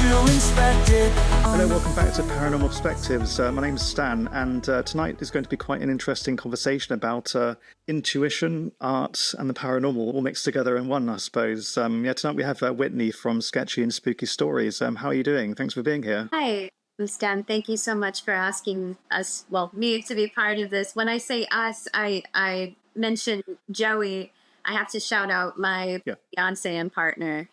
to inspect it. Hello, welcome back to Paranormal Perspectives. My name's Stan, and tonight is going to be quite an interesting conversation about intuition, art, and the paranormal all mixed together in one, I suppose. Tonight we have Whitney from Sketchy and Spooky Stories. How are you doing? Thanks for being here. Hi, Stan. Thank you so much for asking us, me, to be part of this. When I say us, I mentioned Joey. I have to shout out my fiance and partner.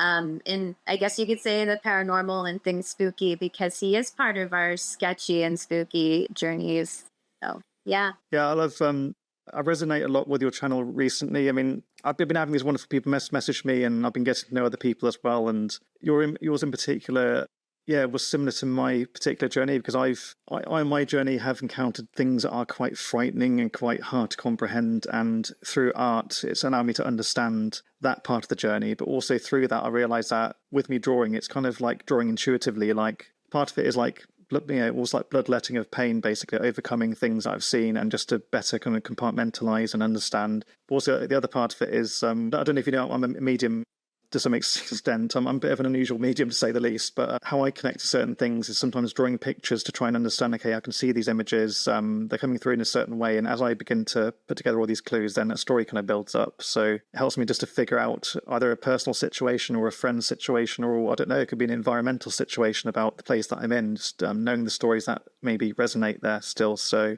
In, I guess you could say, the paranormal and things spooky, because he is part of our Sketchy and Spooky Journeys. So, yeah. Yeah, I resonate a lot with your channel recently. I mean, I've been having these wonderful people message me, and I've been getting to know other people as well. And yours in particular, was similar to my particular journey, because I on my journey have encountered things that are quite frightening and quite hard to comprehend. And through art, it's allowed me to understand that part of the journey. But also through that, I realized that with me drawing, it's kind of like drawing intuitively. Like part of it is like, almost like bloodletting of pain, basically overcoming things I've seen and just to better kind of compartmentalize and understand. But also the other part of it is, I don't know if you know, I'm a medium to some extent. I'm a bit of an unusual medium, to say the least, but how I connect to certain things is sometimes drawing pictures to try and understand, okay, I can see these images, they're coming through in a certain way, and as I begin to put together all these clues, then a story kind of builds up. So it helps me just to figure out either a personal situation or a friend's situation, or I don't know, it could be an environmental situation about the place that I'm in, just knowing the stories that maybe resonate there still. So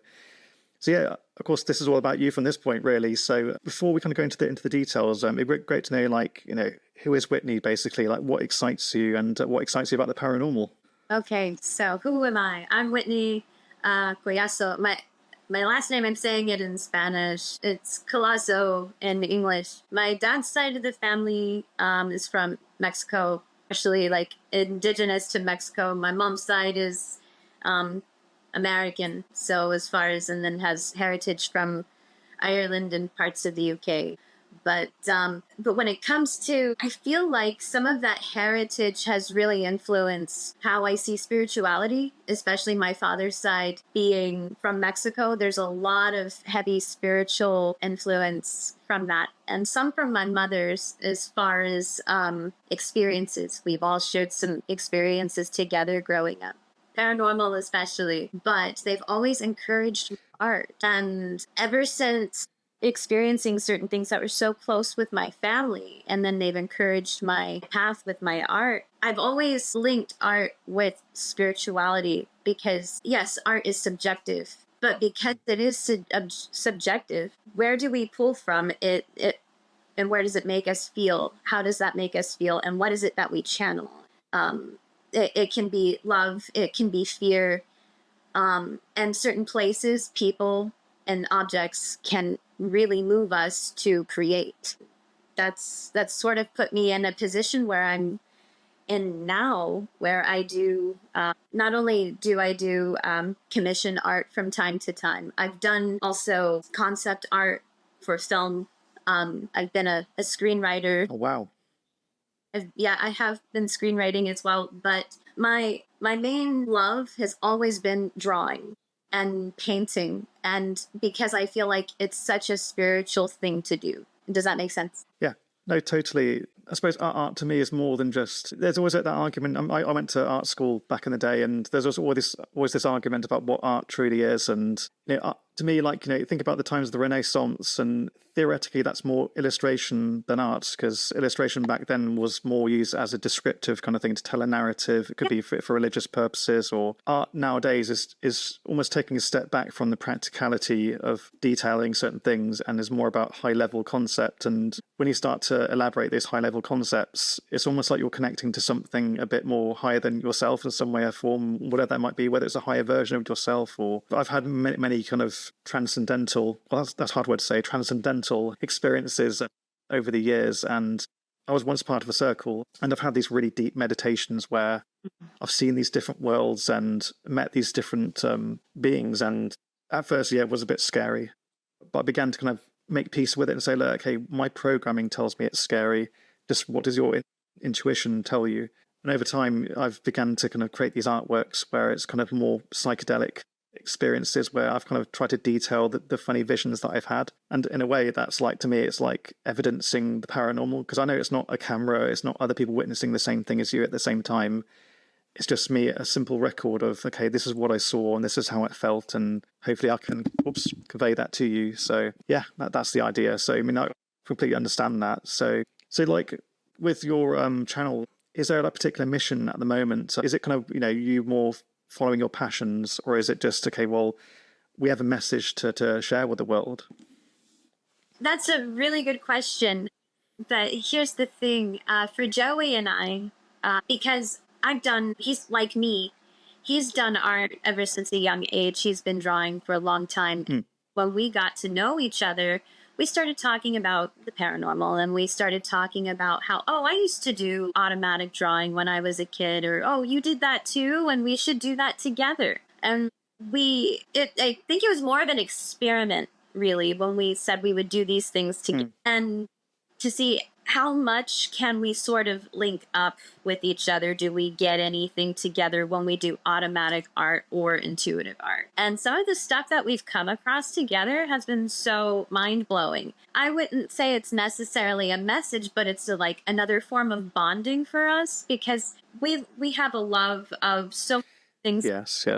yeah, of course, this is all about you from this point, really. So before we kind of go into the details, it'd be great to know, who is Whitney, basically? Like, what excites you, and what excites you about the paranormal? Okay, so who am I? I'm Whitney Collazo. My last name, I'm saying it in Spanish. It's Collazo in English. My dad's side of the family is from Mexico, actually, like indigenous to Mexico. My mom's side is American, so as far as, and then has heritage from Ireland and parts of the UK. But when it comes to, I feel like some of that heritage has really influenced how I see spirituality, especially my father's side being from Mexico. There's a lot of heavy spiritual influence from that, and some from my mother's as far as experiences. We've all shared some experiences together growing up, paranormal especially, but they've always encouraged art. And ever since experiencing certain things that were so close with my family, and then they've encouraged my path with my art, I've always linked art with spirituality, because yes, art is subjective, but because it is subjective, where do we pull from it and where does it make us feel? How does that make us feel? And what is it that we channel? It can be love, it can be fear, and certain places, people, and objects can really move us to create. That's sort of put me in a position where I'm in now, where I do, not only do I do commission art from time to time, I've done also concept art for film. I've been a screenwriter. Oh, wow. I have been screenwriting as well, but my main love has always been drawing and painting, and because I feel like it's such a spiritual thing to do. Does that make sense? Yeah, no, totally. I suppose art to me is more than just, there's always that argument. I went to art school back in the day, and there's also always this argument about what art truly is. And to me, think about the times of the Renaissance, and theoretically that's more illustration than art, because illustration back then was more used as a descriptive kind of thing to tell a narrative. It could be for religious purposes, or art nowadays is almost taking a step back from the practicality of detailing certain things, and is more about high level concept. And when you start to elaborate these high level concepts, it's almost like you're connecting to something a bit more higher than yourself in some way or form, whatever that might be, whether it's a higher version of yourself. Or I've had many kind of transcendental, that's a hard word to say, transcendental experiences over the years. And I was once part of a circle, and I've had these really deep meditations where I've seen these different worlds and met these different beings. And at first, it was a bit scary, but I began to kind of make peace with it and say, look, okay, my programming tells me it's scary. Just what does your intuition tell you? And over time, I've begun to kind of create these artworks where it's kind of more psychedelic experiences where I've kind of tried to detail the funny visions that I've had. And in a way, that's like, to me, it's like evidencing the paranormal, because I know it's not a camera, it's not other people witnessing the same thing as you at the same time. It's just me, a simple record of, okay, this is what I saw and this is how it felt, and hopefully I can convey that to you. So yeah, that's the idea. So I mean, I completely understand that. So like with your channel, is there a particular mission at the moment? Is it kind of, you more following your passions, or is it just, okay, well, we have a message to share with the world? That's a really good question. But here's the thing, for Joey and I, because he's like me, he's done art ever since a young age. He's been drawing for a long time. When we got to know each other, we started talking about the paranormal, and we started talking about how, oh, I used to do automatic drawing when I was a kid, or, oh, you did that too, and we should do that together. And I think it was more of an experiment, really, when we said we would do these things together, and to see how much can we sort of link up with each other. Do we get anything together when we do automatic art or intuitive art? And some of the stuff that we've come across together has been so mind-blowing. I wouldn't say it's necessarily a message, but it's like another form of bonding for us, because we have a love of so many things. Yes.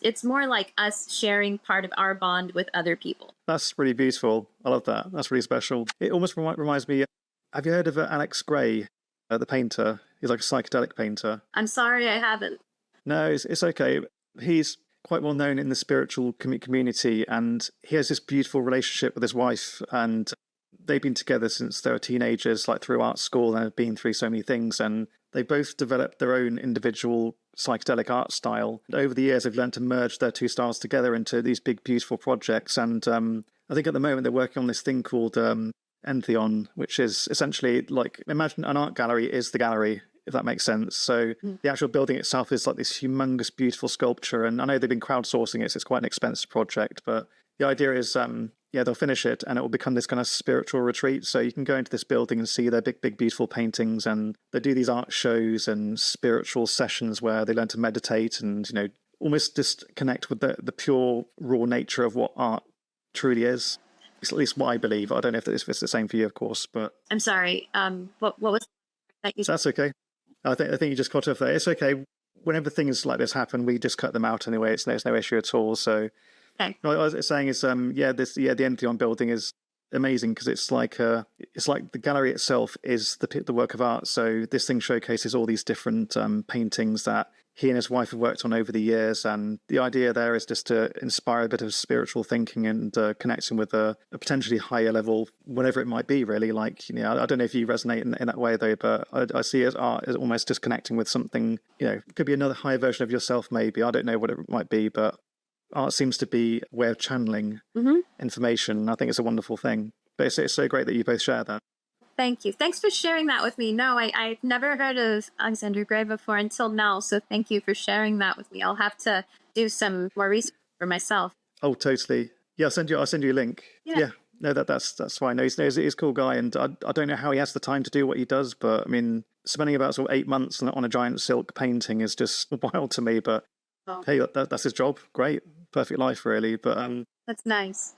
It's more like us sharing part of our bond with other people. That's really beautiful. I love that. That's really special. It almost reminds me, have you heard of Alex Gray, the painter? He's like a psychedelic painter. I'm sorry, I haven't. No, it's okay. He's quite well known in the spiritual community, and he has this beautiful relationship with his wife, and they've been together since they were teenagers, like through art school, and have been through so many things, and they both developed their own individual psychedelic art style. And over the years, they've learned to merge their two styles together into these big, beautiful projects. And I think at the moment they're working on this thing called Entheon, which is essentially like, imagine an art gallery is the gallery, if that makes sense. So the actual building itself is like this humongous, beautiful sculpture. And I know they've been crowdsourcing it, so it's quite an expensive project. But the idea is, they'll finish it and it will become this kind of spiritual retreat. So you can go into this building and see their big, big, beautiful paintings. And they do these art shows and spiritual sessions where they learn to meditate and, almost just connect with the pure, raw nature of what art truly is. It's at least what I believe. I don't know if it's the same for you, of course, but I'm sorry. What was that you said? That's okay. I think you just cut off there. It's okay. Whenever things like this happen, we just cut them out anyway. There's no issue at all. So, okay. What I was saying is, the Entheon building is amazing because it's like the gallery itself is the work of art. So this thing showcases all these different paintings that he and his wife have worked on over the years, and the idea there is just to inspire a bit of spiritual thinking and connecting with a potentially higher level, whatever it might be, really. Like, I don't know if you resonate in that way, though, but I see it as art as almost just connecting with something, it could be another higher version of yourself, maybe. I don't know what it might be, but art seems to be a way of channeling information. I think it's a wonderful thing. But it's so great that you both share that. Thank you. Thanks for sharing that with me. No, I've never heard of Alexander Gray before until now. So thank you for sharing that with me. I'll have to do some more research for myself. Oh, totally. Yeah, I'll send you a link. Yeah. No, that's fine. No, he's a cool guy, and I don't know how he has the time to do what he does, but I mean, spending about sort of 8 months on a giant silk painting is just wild to me. But hey, that's his job. Great, perfect life, really. But that's nice.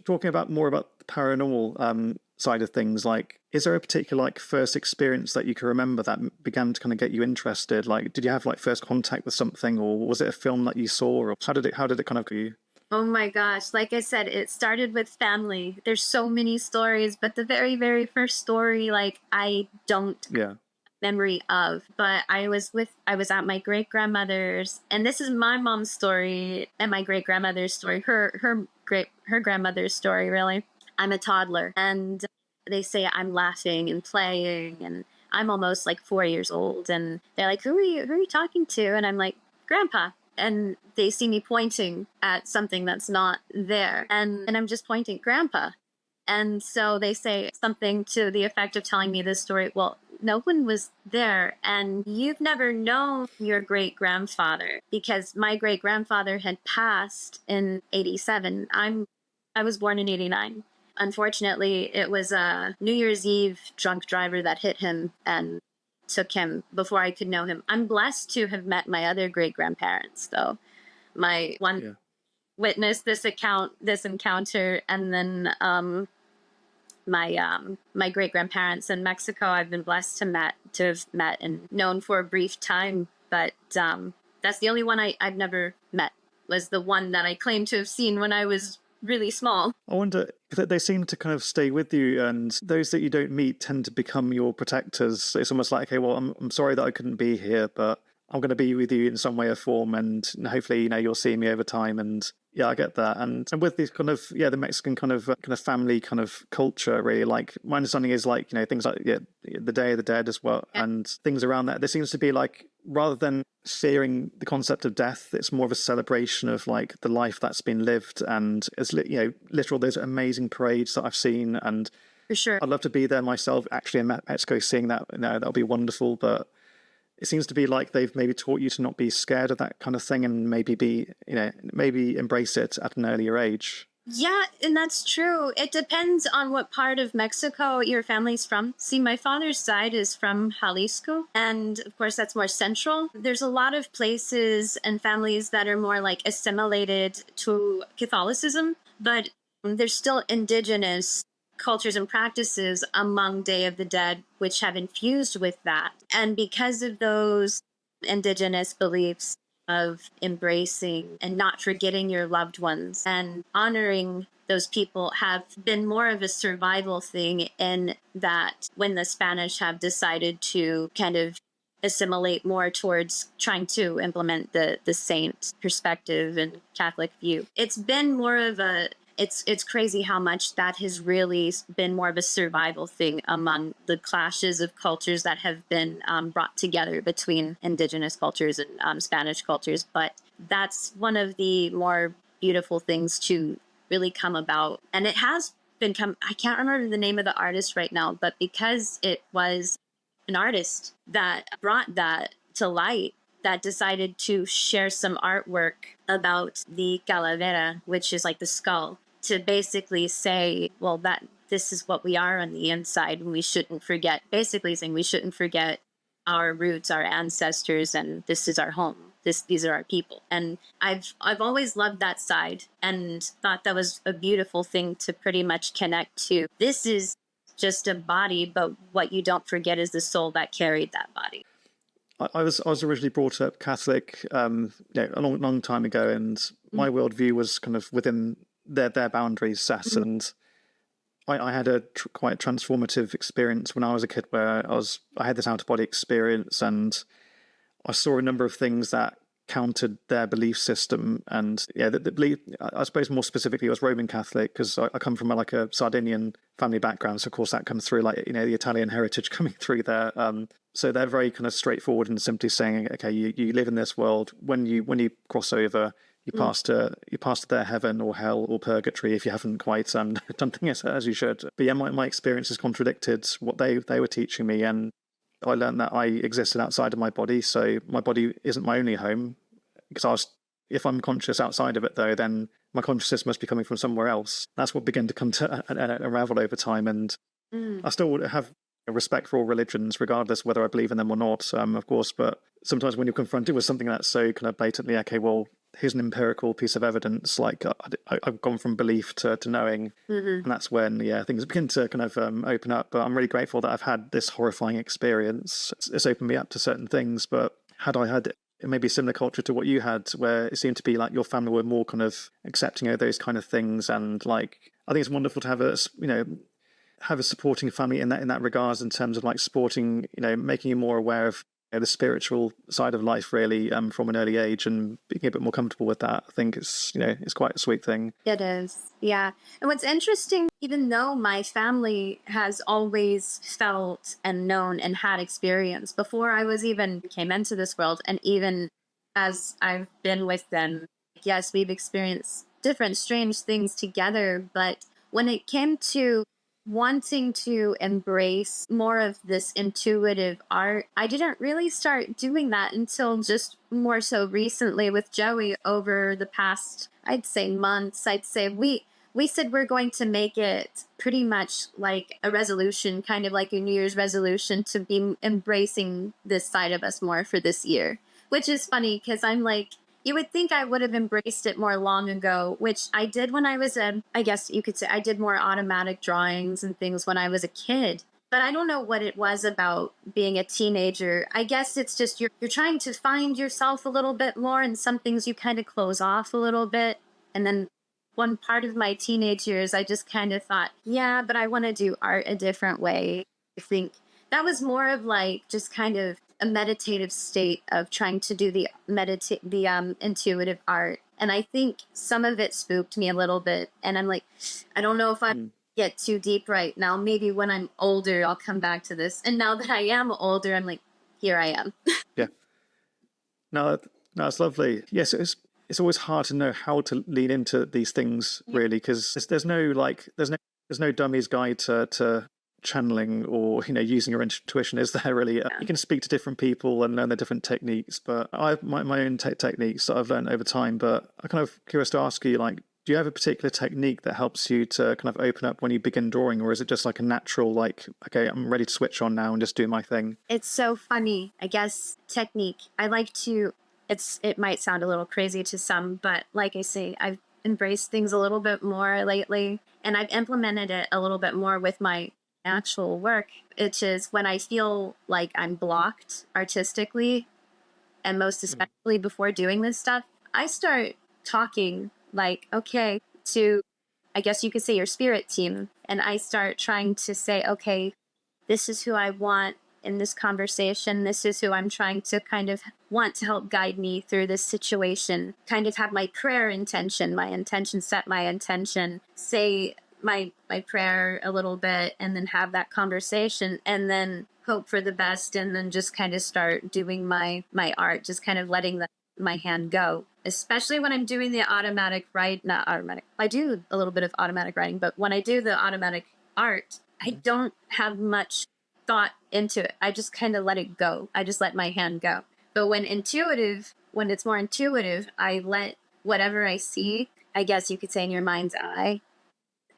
Talking more about the paranormal side of things, like, is there a particular first experience that you can remember that began to kind of get you interested? Like, did you have first contact with something, or was it a film that you saw, or how did it kind of go you? Oh my gosh, like I said, it started with family. There's so many stories, but the very, very first story, I don't memory of, but I was at my great grandmother's, and this is my mom's story and my great grandmother's story, her grandmother's story, really. I'm a toddler, and they say I'm laughing and playing, and I'm almost 4 years old, and they're like, who are you talking to? And I'm like, Grandpa. And they see me pointing at something that's not there, and I'm just pointing, Grandpa. And so they say something to the effect of telling me this story. Well, no one was there, and you've never known your great-grandfather, because my great-grandfather had passed in 87. I was born in 89. Unfortunately, it was a New Year's Eve drunk driver that hit him and took him before I could know him. I'm blessed to have met my other great-grandparents, though. my one Yeah. witnessed this encounter, and then my great grandparents in Mexico, I've been blessed to have met and known for a brief time, but that's the only one I've never met, was the one that I claim to have seen when I was really small. I wonder if they seem to kind of stay with you, and those that you don't meet tend to become your protectors. It's almost like, okay, well, I'm sorry that I couldn't be here, but I'm going to be with you in some way or form, and hopefully, you'll see me over time. And yeah, I get that. And with this kind of, the Mexican kind of family kind of culture, really, like my understanding is like, things like the Day of the Dead as well, and things around that. There seems to be like, rather than fearing the concept of death, it's more of a celebration of like the life that's been lived. And it's literal, there's amazing parades that I've seen, and For sure. I'd love to be there myself, actually in Mexico, seeing that. That'll be wonderful. But it seems to be like they've maybe taught you to not be scared of that kind of thing, and maybe maybe embrace it at an earlier age. Yeah, and that's true. It depends on what part of Mexico your family's from. See, my father's side is from Jalisco, and of course that's more central. There's a lot of places and families that are more like assimilated to Catholicism, but there's still indigenous cultures and practices among Day of the Dead which have infused with that. And because of those indigenous beliefs of embracing and not forgetting your loved ones and honoring those people have been more of a survival thing, in that when the Spanish have decided to kind of assimilate more towards trying to implement the saint perspective and Catholic view, it's been more of a it's crazy how much that has really been more of a survival thing among the clashes of cultures that have been brought together between indigenous cultures and Spanish cultures. But that's one of the more beautiful things to really come about. And it has I can't remember the name of the artist right now, but because it was an artist that brought that to light, that decided to share some artwork about the calavera, which is like the skull, to basically say, well, that this is what we are on the inside, and we shouldn't forget, basically saying we shouldn't forget our roots, our ancestors, and this is our home. These are our people. And I've always loved that side and thought that was a beautiful thing to pretty much connect to. This is just a body, but what you don't forget is the soul that carried that body. I was originally brought up Catholic, a long time ago, and my worldview was kind of within their boundaries set, and I had a quite transformative experience when I was a kid, where I had this out of body experience, and I saw a number of things that countered their belief system. And the belief, I suppose more specifically, I was Roman Catholic because I come from like a Sardinian family background, so of course that comes through, like the Italian heritage coming through there. So they're very kind of straightforward and simply saying, okay, you live in this world. When you cross over, you pass to their heaven or hell or purgatory if you haven't quite done things as you should. But yeah, my experiences contradicted what they were teaching me, and I learned that I existed outside of my body. So my body isn't my only home, because if I'm conscious outside of it, though, then my consciousness must be coming from somewhere else. That's what began to come to unravel over time. And I still have respect for all religions, regardless whether I believe in them or not, of course. But sometimes when you're confronted with something that's so kind of blatantly, okay, well, here's an empirical piece of evidence, like I've gone from belief to knowing, and that's when things begin to kind of open up. But I'm really grateful that I've had this horrifying experience. It's opened me up to certain things. But had I had maybe a similar culture to what you had, where it seemed to be like your family were more kind of accepting of those kind of things, and like I think it's wonderful to have a supporting family in that regards, in terms of like supporting, making you more aware of the spiritual side of life, really, from an early age, and being a bit more comfortable with that. I think it's quite a sweet thing. It is, yeah. And what's interesting, even though my family has always felt and known and had experience before I was even came into this world, and even as I've been with them, yes, we've experienced different strange things together. But when it came to wanting to embrace more of this intuitive art, I didn't really start doing that until just more so recently with Joey over the past, I'd say, months. I'd say we said we're going to make it pretty much like a resolution, kind of like a New Year's resolution, to be embracing this side of us more for this year. Which is funny because I'm like, You would think I would have embraced it more long ago, which I did when I was I guess you could say I did more automatic drawings and things when I was a kid. But I don't know what it was about being a teenager. I guess it's just you're trying to find yourself a little bit more, and some things you kind of close off a little bit. And then one part of my teenage years, I just kind of thought, yeah, but I want to do art a different way. I think that was more of like just kind of a meditative state of trying to do the intuitive art. And I think some of it spooked me a little bit. And I'm like, I don't know if I get too deep right now. Maybe when I'm older, I'll come back to this. And now that I am older, I'm like, here I am. Yeah. No, it's lovely. Yes, it's always hard to know how to lean into these things, really, because there's no dummy's guide to channeling or using your intuition, is there really? You can speak to different people and learn their different techniques, but I have my own techniques that I've learned over time. But I'm kind of curious to ask you, like, do you have a particular technique that helps you to kind of open up when you begin drawing, or is it just like a natural, like, okay, I'm ready to switch on now and just do my thing? It's so funny. I guess technique. I like to. It might sound a little crazy to some, but like I say, I've embraced things a little bit more lately, and I've implemented it a little bit more with my actual work, which is when I feel like I'm blocked artistically, and most especially before doing this stuff, I start talking like, okay, to, I guess you could say, your spirit team. And I start trying to say, okay, this is who I want in this conversation. This is who I'm trying to kind of want to help guide me through this situation. Kind of have my prayer intention, set my intention, say my prayer a little bit, and then have that conversation, and then hope for the best, and then just kind of start doing my art, just kind of letting my hand go. Especially when I'm doing the not automatic. I do a little bit of automatic writing, but when I do the automatic art, I don't have much thought into it. I just kind of let it go. I just let my hand go. But when it's more intuitive, I let whatever I see, I guess you could say, in your mind's eye.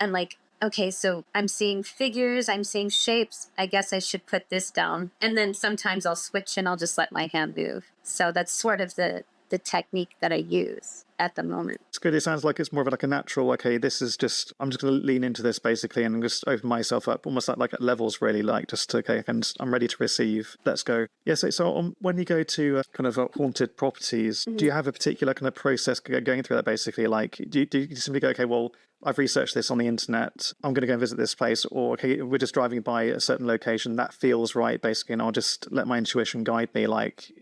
And like, okay, so I'm seeing figures, I'm seeing shapes. I guess I should put this down. And then sometimes I'll switch and I'll just let my hand move. So that's sort of the technique that I use at the moment. It's good. It sounds like it's more of like a natural, okay, I'm just going to lean into this basically and just open myself up, almost like at levels, really, like just, okay, I'm ready to receive. Let's go. Yeah, so when you go to kind of haunted properties, do you have a particular kind of process going through that basically? Like, do you simply go, okay, well, I've researched this on the internet, I'm going to go and visit this place, or, okay, we're just driving by a certain location, that feels right, basically, and I'll just let my intuition guide me, like...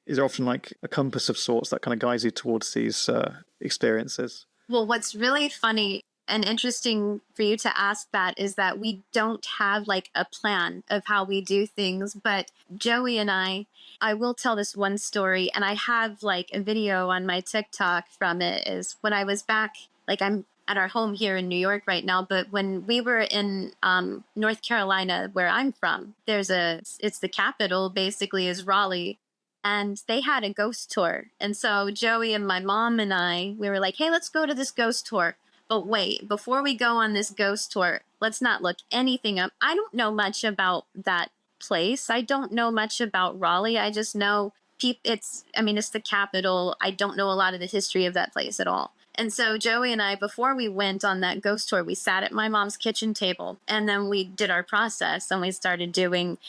Is there often like a compass of sorts that kind of guides you towards these experiences? Well, what's really funny and interesting for you to ask that is that we don't have like a plan of how we do things. But Joey and I will tell this one story, and I have like a video on my TikTok from it. Is when I was back, like I'm at our home here in New York right now, but when we were in North Carolina, where I'm from, it's the capital basically is Raleigh. And they had a ghost tour. And so Joey and my mom and we were like, hey, let's go to this ghost tour. But wait, before we go on this ghost tour, let's not look anything up. I don't know much about that place. I don't know much about Raleigh. I just know it's the capital. I don't know a lot of the history of that place at all. And so Joey and I, before we went on that ghost tour, we sat at my mom's kitchen table, and then we did our process and we started doing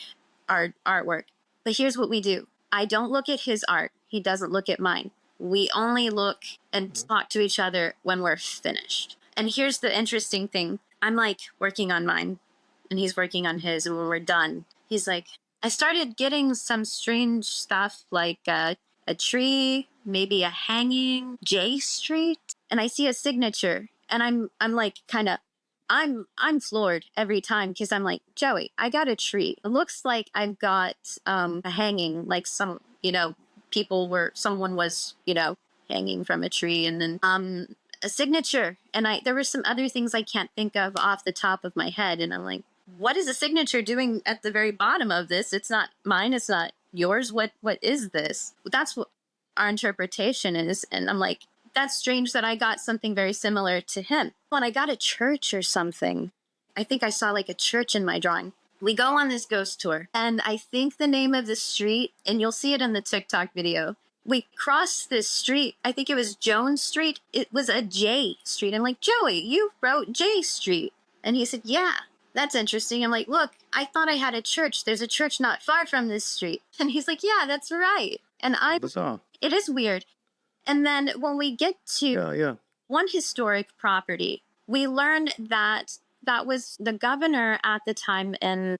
our artwork. But here's what we do. I don't look at his art. He doesn't look at mine. We only look and talk to each other when we're finished. And here's the interesting thing. I'm like working on mine and he's working on his, and when we're done, he's like, I started getting some strange stuff like a tree, maybe a hanging J Street, and I see a signature, and I'm like kind of I'm floored every time, because I'm like, Joey, I got a tree. It looks like I've got a hanging, like someone was, hanging from a tree, and then a signature. And there were some other things I can't think of off the top of my head. And I'm like, what is a signature doing at the very bottom of this? It's not mine. It's not yours. What is this? That's what our interpretation is. And I'm like, that's strange that I got something very similar to him. When I got a church or something, I think I saw like a church in my drawing. We go on this ghost tour, and I think the name of the street, and you'll see it in the TikTok video, we crossed this street. I think it was Jones Street. It was a J Street. I'm like, Joey, you wrote J Street. And he said, yeah, that's interesting. I'm like, look, I thought I had a church. There's a church not far from this street. And he's like, yeah, that's right. And Bizarre. it is weird. And then when we get to one historic property, we learned that that was the governor at the time, and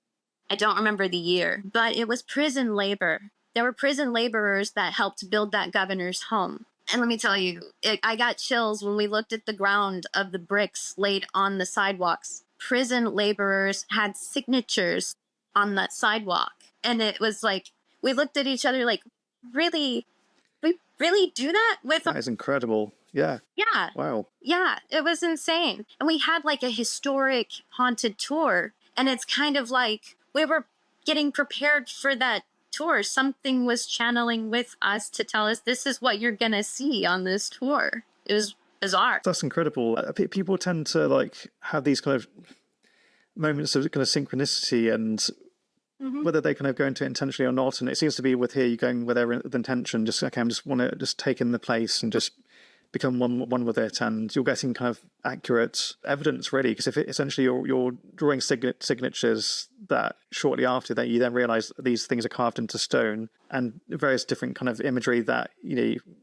I don't remember the year, but it was prison labor. There were prison laborers that helped build that governor's home. And let me tell you, I got chills when we looked at the ground of the bricks laid on the sidewalks. Prison laborers had signatures on that sidewalk. And it was like, we looked at each other like, really? We really do that with... That is incredible. Yeah. Yeah. Wow. Yeah, it was insane. And we had like a historic haunted tour. And it's kind of like we were getting prepared for that tour. Something was channeling with us to tell us this is what you're going to see on this tour. It was bizarre. That's incredible. People tend to like have these kind of moments of kind of synchronicity, and whether they kind of go into it intentionally or not. And it seems to be with here, you're going with their intention. Just, okay, I just want to just take in the place and just become one with it, and you're getting kind of accurate evidence, really, because if essentially you're drawing signatures that shortly after that you then realize these things are carved into stone, and various different kind of imagery that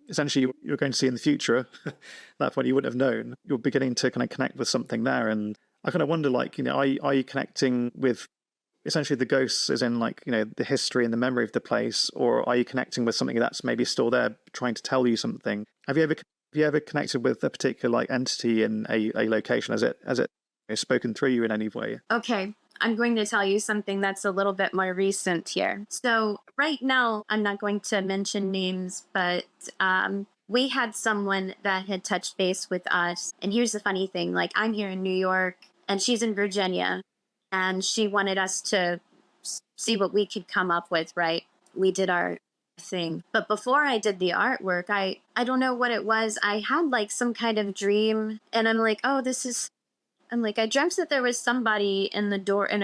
essentially you're going to see in the future. At that point you wouldn't have known. You're beginning to kind of connect with something there, and I kind of wonder, like, are you connecting with essentially the ghosts, as in like the history and the memory of the place, or are you connecting with something that's maybe still there trying to tell you something? Have you ever connected with a particular like entity in a location? Has it spoken through you in any way? Okay, I'm going to tell you something that's a little bit more recent here. So right now, I'm not going to mention names, but we had someone that had touched base with us. And here's the funny thing, like, I'm here in New York and she's in Virginia, and she wanted us to see what we could come up with, right? We did our thing. But before I did the artwork, I don't know what it was. I had like some kind of dream, and I'm like, oh, I dreamt that there was somebody in a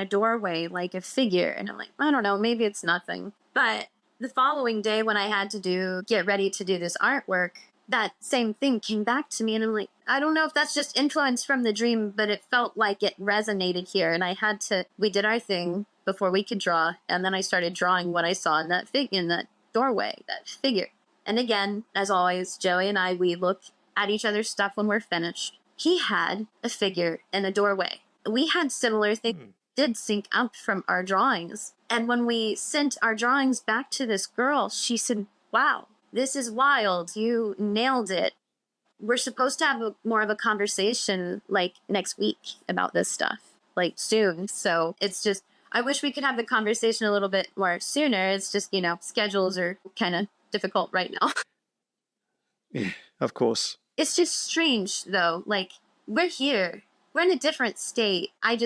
doorway, like a figure. And I'm like, I don't know, maybe it's nothing. But the following day when I had to get ready to do this artwork, that same thing came back to me, and I'm like, I don't know if that's just influence from the dream, but it felt like it resonated here. And we did our thing before we could draw, and then I started drawing what I saw in that doorway, that figure. And again, as always, Joey and I, we look at each other's stuff when we're finished. He had a figure in a doorway. We had similar things did sync up from our drawings. And when we sent our drawings back to this girl, she said, wow, this is wild. You nailed it. We're supposed to have more of a conversation like next week about this stuff, like soon. So it's just, I wish we could have the conversation a little bit more sooner. It's just, schedules are kind of difficult right now. Yeah, of course. It's just strange, though. Like, we're here. We're in a different state. I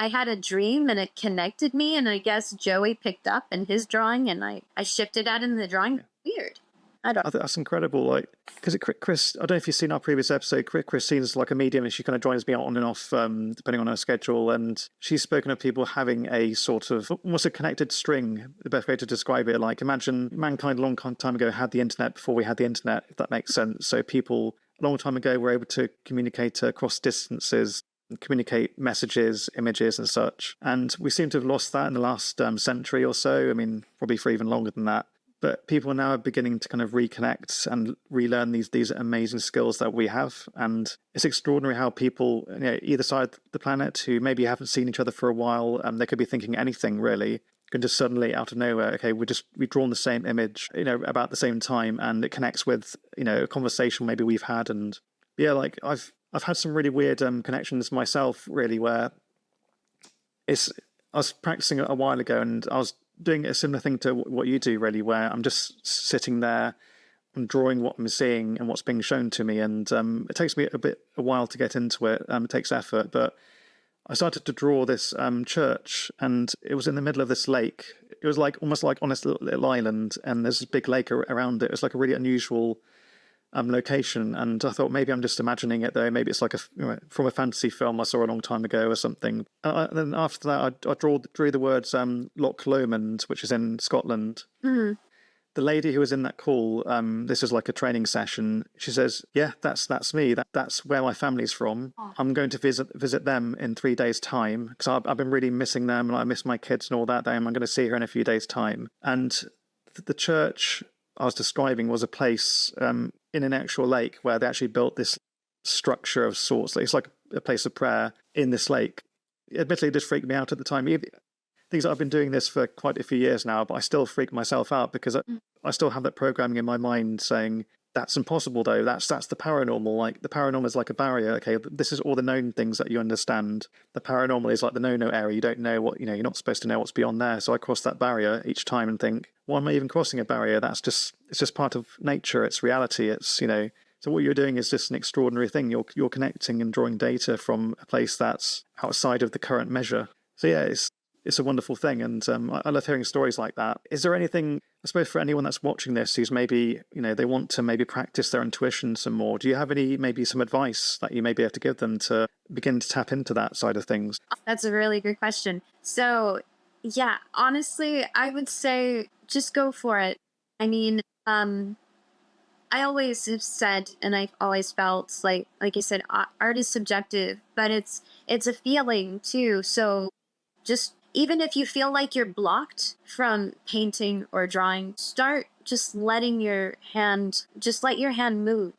had a dream and it connected me. And I guess Joey picked up in his drawing and I shifted that in the drawing. Weird. I think that's incredible. Like, because Chris, I don't know if you've seen our previous episode. Christine's like a medium, and she kind of joins me on and off depending on her schedule. And she's spoken of people having a sort of almost a connected string. The best way to describe it, like, imagine mankind a long time ago had the internet before we had the internet, if that makes sense. So people a long time ago were able to communicate across distances, communicate messages, images, and such. And we seem to have lost that in the last century or so. I mean, probably for even longer than that. But people now are beginning to kind of reconnect and relearn these amazing skills that we have. And it's extraordinary how people, either side of the planet, who maybe haven't seen each other for a while, they could be thinking anything really, can just suddenly out of nowhere, okay, we've drawn the same image, about the same time, and it connects with, a conversation maybe we've had. And yeah, like I've had some really weird connections myself, really, where I was practicing a while ago, and I was doing a similar thing to what you do, really, where I'm just sitting there and drawing what I'm seeing and what's being shown to me. And it takes me a while to get into it. It takes effort, but I started to draw this church, and it was in the middle of this lake. It was like almost like on this little island, and there's this big lake around it. It was like a really unusual location, and I thought maybe I'm just imagining it though. Maybe it's like from a fantasy film I saw a long time ago or something. And then after that, I drew the words Loch Lomond, which is in Scotland. Mm-hmm. the lady who was in that call, this is like a training session. She says, "Yeah, that's me. That's where my family's from. I'm going to visit them in 3 days' time because I've been really missing them and I miss my kids and all that. I'm going to see her in a few days' time." And the church I was describing was a place in an actual lake where they actually built this structure of sorts. It's like a place of prayer in this lake. Admittedly, it did freak me out at the time. Things that I've been doing this for quite a few years now, but I still freak myself out because I still have that programming in my mind saying that's impossible though. That's the paranormal. Like the paranormal is like a barrier. Okay, this is all the known things that you understand. The paranormal is like the no-no area. You don't know what, you're not supposed to know what's beyond there. So I cross that barrier each time and think, why am I even crossing a barrier? It's just part of nature. It's reality. So what you're doing is just an extraordinary thing. You're connecting and drawing data from a place that's outside of the current measure. So yeah, it's a wonderful thing, and I love hearing stories like that. Is there anything, I suppose, for anyone that's watching this who's maybe, they want to maybe practice their intuition some more? Do you have some advice that you maybe have to give them to begin to tap into that side of things? That's a really good question. So, yeah, honestly, I would say just go for it. I mean, I always have said, and I've always felt like you said, art is subjective, but it's a feeling too. So just even if you feel like you're blocked from painting or drawing, start just letting your hand, just let your hand move,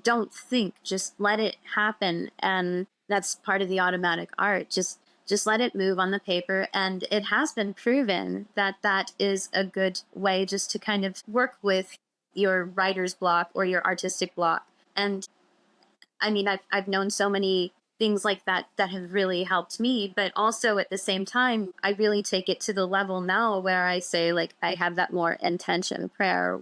don't think, just let it happen. And that's part of the automatic art. Just let it move on the paper. And it has been proven that is a good way just to kind of work with your writer's block or your artistic block. And I mean, I've known so many things like that have really helped me, but also at the same time, I really take it to the level now where I say, like, I have that more intention prayer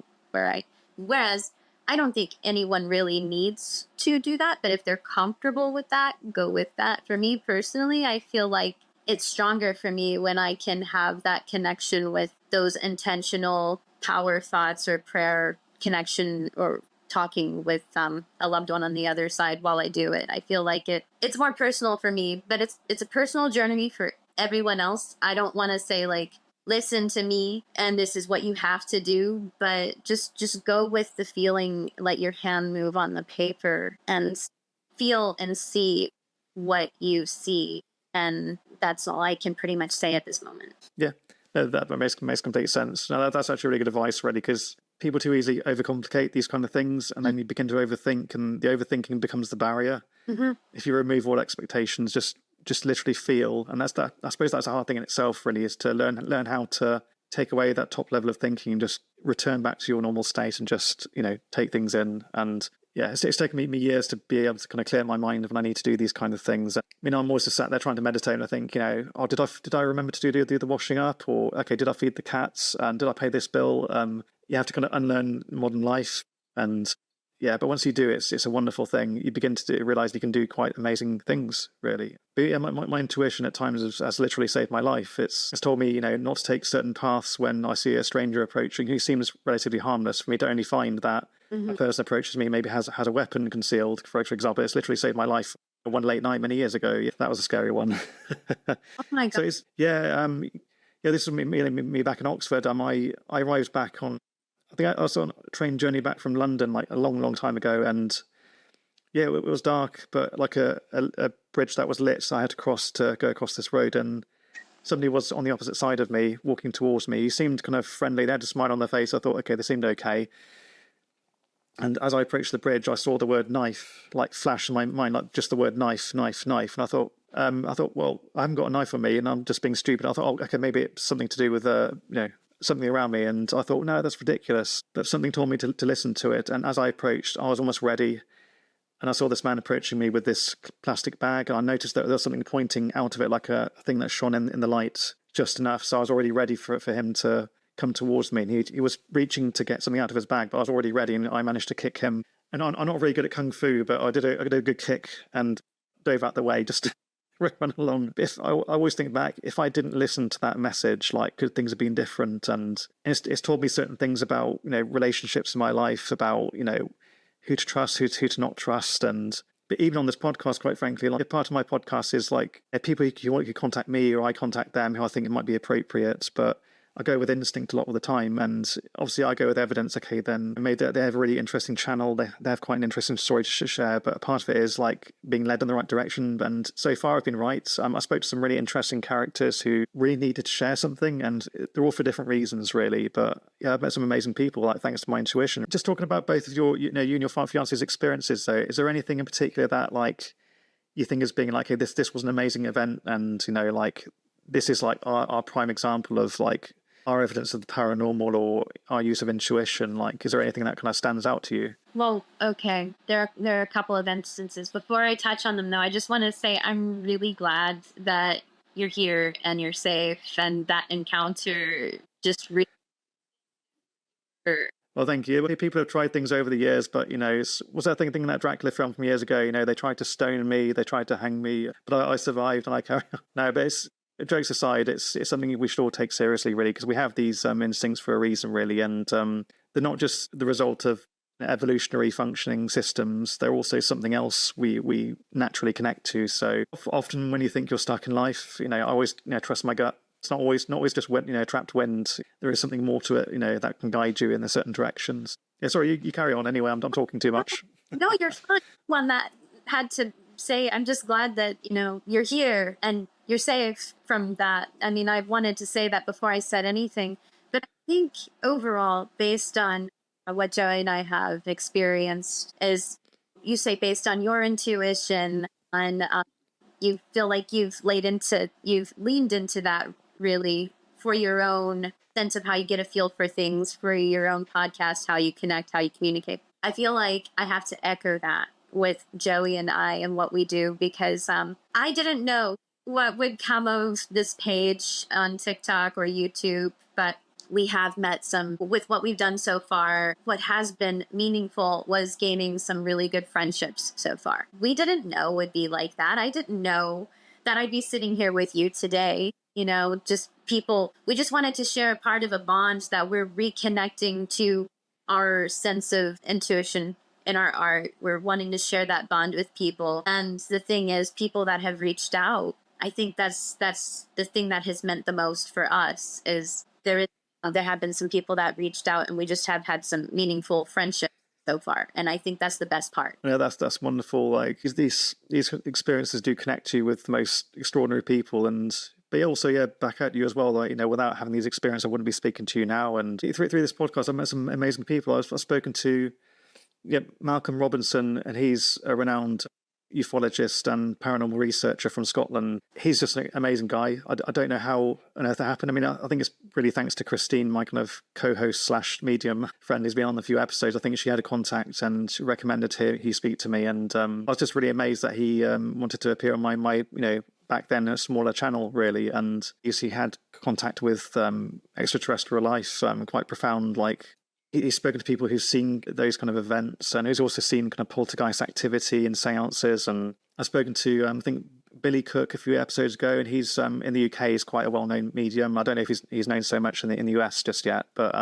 whereas I don't think anyone really needs to do that, but if they're comfortable with that, go with that. For me personally, I feel like it's stronger for me when I can have that connection with those intentional power thoughts or prayer connection or talking with a loved one on the other side while I do it. I feel like it's more personal for me, but it's a personal journey for everyone else. I don't want to say like, listen to me and this is what you have to do, but just go with the feeling, let your hand move on the paper and feel and see what you see. And that's all I can pretty much say at this moment. Yeah, that makes complete sense. Now, that's actually really good advice, really, because people too easily overcomplicate these kind of things, and then you begin to overthink, and the overthinking becomes the barrier. Mm-hmm. If you remove all expectations, just literally feel, and I suppose that's a hard thing in itself, really, is to learn how to take away that top level of thinking and just return back to your normal state and just take things in. And yeah, it's taken me years to be able to kind of clear my mind when I need to do these kind of things. I mean, I'm always just sat there trying to meditate, and I think, did I remember to do the washing up, or okay, did I feed the cats, and did I pay this bill? You have to kind of unlearn modern life, and yeah, but once you do, it's a wonderful thing. You begin to realize you can do quite amazing things, really. But yeah, my intuition at times has literally saved my life. It's told me, not to take certain paths when I see a stranger approaching who seems relatively harmless, for me to only find that a person approaches me, maybe has a weapon concealed, for example. It's literally saved my life one late night many years ago. Yeah, that was a scary one. Oh my God. So it's, this was me back in Oxford. I arrived back on, I think I was on a train journey back from London like a long, long time ago, and yeah, it was dark, but like a bridge that was lit, so I had to go across this road, and somebody was on the opposite side of me, walking towards me. He seemed kind of friendly. They had a smile on their face. I thought, okay, they seemed okay. And as I approached the bridge, I saw the word knife like flash in my mind, like just the word knife. And I thought, well, I haven't got a knife on me, and I'm just being stupid. I thought, oh, okay, maybe it's something to do with something around me. And I thought, no, that's ridiculous. But something told me to listen to it. And as I approached, I was almost ready. And I saw this man approaching me with this plastic bag. And I noticed that there was something pointing out of it, like a thing that shone in the light just enough. So I was already ready for him to come towards me. And he was reaching to get something out of his bag, but I was already ready, and I managed to kick him. And I'm not very good at kung fu, but I did a good kick and dove out the way just to run along. I always think back, if I didn't listen to that message, like, could things have been different? And it's taught me certain things about relationships in my life, about who to trust, who to not trust. But even on this podcast, quite frankly, like, part of my podcast is like people who contact me or I contact them who I think it might be appropriate. But I go with instinct a lot of the time, and obviously I go with evidence. Okay, then maybe they have a really interesting channel. They have quite an interesting story to share, but a part of it is like being led in the right direction. And so far, I've been right. I spoke to some really interesting characters who really needed to share something, and they're all for different reasons, really. But yeah, I've met some amazing people, like thanks to my intuition. Just talking about both of your, you and your fiance's experiences, though, is there anything in particular that like you think as being like, hey, this was an amazing event, and like this is like our prime example of like our evidence of the paranormal or our use of intuition? Like, is there anything that kind of stands out to you? Well, okay. There are a couple of instances. Before I touch on them, though, I just want to say I'm really glad that you're here and you're safe, and that encounter just really. Well, thank you. People have tried things over the years, but was that thing in that Dracula film from years ago? They tried to stone me, they tried to hang me, but I survived, and I carry on. No, but jokes aside, it's something we should all take seriously, really, because we have these instincts for a reason, really, and they're not just the result of evolutionary functioning systems. They're also something else we naturally connect to. So often when you think you're stuck in life, I always trust my gut. It's not always just trapped wind. There is something more to it, that can guide you in the certain directions. Yeah, sorry, you carry on anyway. I'm talking too much. No, you're fine. One that had to say, I'm just glad that you're here and you're safe from that. I mean, I wanted to say that before I said anything, but I think overall, based on what Joey and I have experienced, is you say based on your intuition, and you feel like you've leaned into that really for your own sense of how you get a feel for things, for your own podcast, how you connect, how you communicate. I feel like I have to echo that with Joey and I and what we do, because I didn't know what would come of this page on TikTok or YouTube, but we have met some with what we've done so far. What has been meaningful was gaining some really good friendships so far. We didn't know it would be like that. I didn't know that I'd be sitting here with you today. Just people, we just wanted to share a part of a bond that we're reconnecting to our sense of intuition in our art. We're wanting to share that bond with people. And the thing is, people that have reached out, I think that's the thing that has meant the most for us. Is there have been some people that reached out, and we just have had some meaningful friendships so far. And I think that's the best part. Yeah, that's wonderful. Like, these experiences do connect you with the most extraordinary people, but also, back at you as well. Like, without having these experiences, I wouldn't be speaking to you now. And through this podcast, I've met some amazing people. I've spoken to Malcolm Robinson, and he's a renowned ufologist and paranormal researcher from Scotland. He's just an amazing guy. I don't know how on earth that happened. I mean, I think it's really thanks to Christine, my kind of co-host / medium friend who's been on a few episodes. I think she had a contact and she recommended he speak to me, and I was just really amazed that he wanted to appear on my back then a smaller channel, really, and he had contact with extraterrestrial life, quite profound. Like, he's spoken to people who've seen those kind of events, and he's also seen kind of poltergeist activity and seances. And I've spoken to, I think, Billy Cook a few episodes ago, and he's in the UK. He's quite a well-known medium. I don't know if he's known so much in the US just yet, but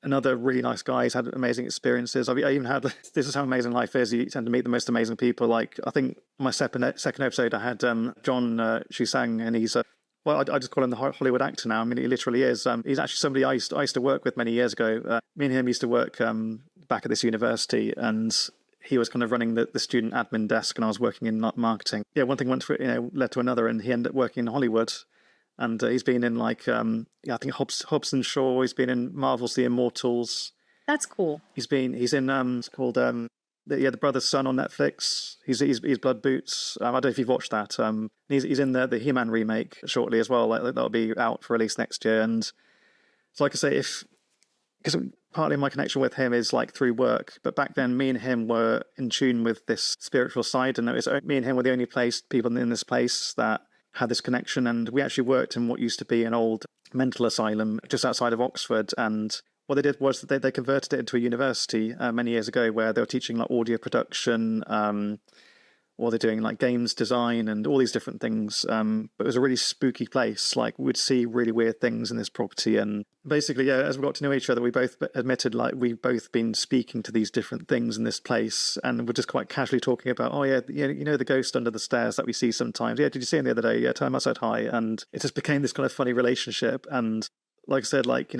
another really nice guy. He's had amazing experiences. I even had, this is how amazing life is. You tend to meet the most amazing people. Like, I think my second episode, I had John Shusang, and he's well, I just call him the Hollywood actor now. I mean, he literally is. He's actually somebody I used to work with many years ago. Me and him used to work back at this university, and he was kind of running the student admin desk, and I was working in marketing. Yeah, one thing led to another, and he ended up working in Hollywood. And he's been in I think Hobson Shaw. He's been in Marvel's The Immortals. That's cool. He's in it's called the Brother's Son on Netflix. He's Blood Boots. I don't know if you've watched that. He's in the He-Man remake shortly as well. That'll be out for release next year. And so, like I say, because partly my connection with him is like through work, but back then me and him were in tune with this spiritual side, and it was me and him were the only people in this place that had this connection. And we actually worked in what used to be an old mental asylum just outside of Oxford, and what they did was they converted it into a university many years ago, where they were teaching like audio production, or they're doing like games design and all these different things. But it was a really spooky place. Like, we would see really weird things in this property. And basically, as we got to know each other, we both admitted like we've both been speaking to these different things in this place. And we're just quite casually talking about, the ghost under the stairs that we see sometimes. Yeah, did you see him the other day? Yeah, tell him I said hi. And it just became this kind of funny relationship. And like I said, like,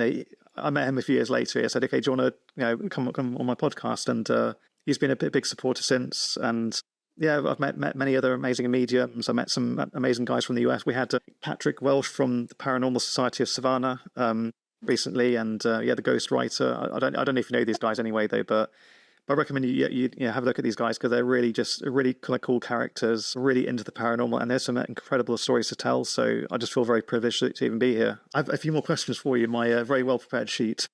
I met him a few years later. I said, okay, do you want to, come on my podcast? And he's been a big supporter since. And yeah, I've met many other amazing mediums. I met some amazing guys from the US. We had Patrick Welsh from the Paranormal Society of Savannah recently, and the Ghost Writer. I don't know if you know these guys anyway, though, but I recommend you have a look at these guys, because they're really just really kind of cool characters, really into the paranormal, and there's some incredible stories to tell. So I just feel very privileged to even be here. I have a few more questions for you. My very well prepared sheet.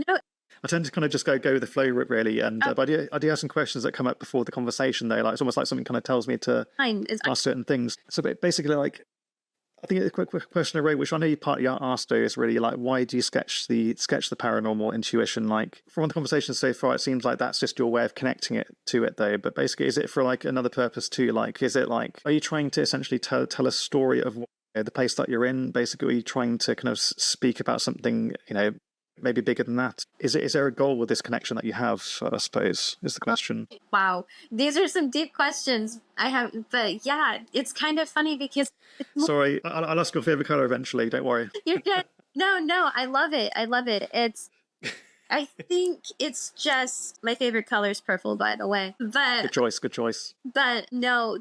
No. I tend to kind of just go with the flow really, and but I do have some questions that come up before the conversation though. Like it's almost like something kind of tells me to ask certain things. So basically, like, I think a quick question I wrote, which I know you partly asked though, is really like, why do you sketch the paranormal intuition? Like from the conversation so far, it seems like that's just your way of connecting it to it though. But basically, is it for like another purpose too? Like, is it like, are you trying to essentially tell a story of the place that you're in? Basically, are you trying to kind of speak about something, maybe bigger than that? Is there a goal with this connection that you have, I suppose, is the question. Wow. These are some deep questions I have, but yeah, it's kind of funny because... Sorry, I'll ask your favorite color eventually, don't worry. You're good. No, I love it. I think it's just, my favorite color is purple, by the way. But Good choice. But no,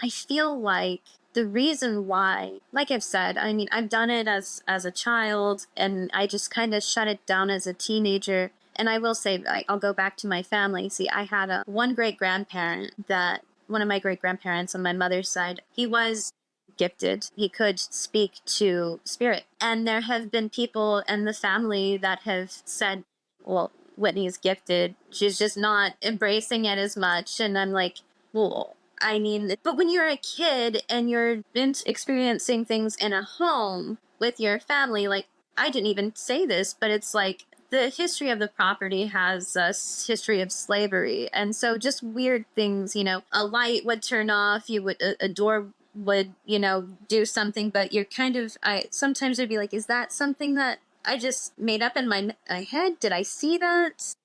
I feel like the reason why, like I've said, I mean, I've done it as a child, and I just kind of shut it down as a teenager. And I will say, I'll go back to my family. See, I had one of my great grandparents on my mother's side, he was gifted. He could speak to spirit. And there have been people in the family that have said, well, Whitney is gifted. She's just not embracing it as much. And I'm like, well, I mean, but when you're a kid and you're experiencing things in a home with your family, like, I didn't even say this, but it's like the history of the property has a history of slavery. And so just weird things, a light would turn off, a door would, do something, but you're kind of, sometimes I'd be like, is that something that I just made up in my head? Did I see that?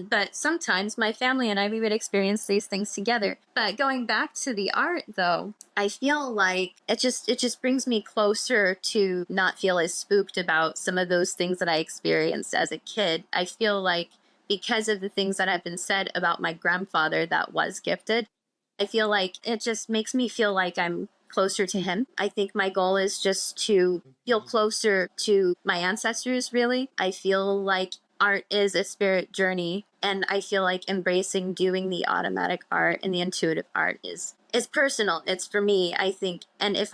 But sometimes my family and I, we would experience these things together. But going back to the art though, I feel like it just brings me closer to not feel as spooked about some of those things that I experienced as a kid. I feel like because of the things that have been said about my grandfather that was gifted, I feel like it just makes me feel like I'm closer to him. I think my goal is just to feel closer to my ancestors, really. I feel like art is a spirit journey, and I feel like embracing doing the automatic art and the intuitive art is personal. It's for me, I think. And if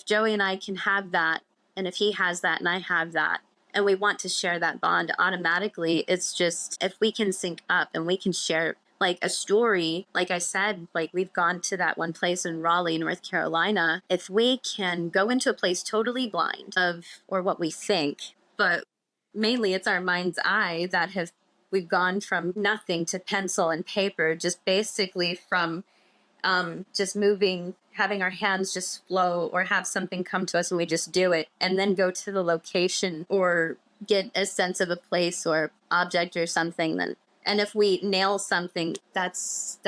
Joey and I can have that, and if he has that and I have that, and we want to share that bond automatically, it's just, if we can sync up and we can share like a story, like I said, like we've gone to that one place in Raleigh, North Carolina. If we can go into a place totally blind or what we think, but mainly it's our mind's eye we've gone from nothing to pencil and paper, just basically from just moving, having our hands just flow or have something come to us and we just do it, and then go to the location or get a sense of a place or object or something. And if we nail something, that's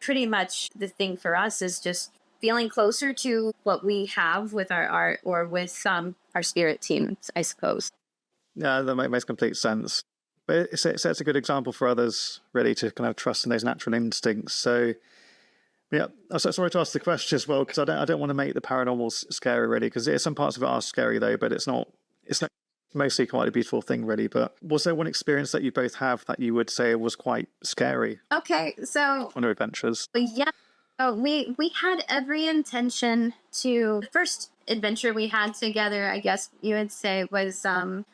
pretty much the thing for us, is just feeling closer to what we have with our art or with our spirit team, I suppose. Yeah, that makes complete sense. But it sets a good example for others, really, to kind of trust in those natural instincts. So, yeah, I'm so sorry to ask the question as well, because I don't want to make the paranormal scary, really, because some parts of it are scary, though, but it's not mostly quite a beautiful thing, really. But was there one experience that you both have that you would say was quite scary? Okay, so on your adventures? Yeah. Oh, we had every intention to. The first adventure we had together, I guess you would say, was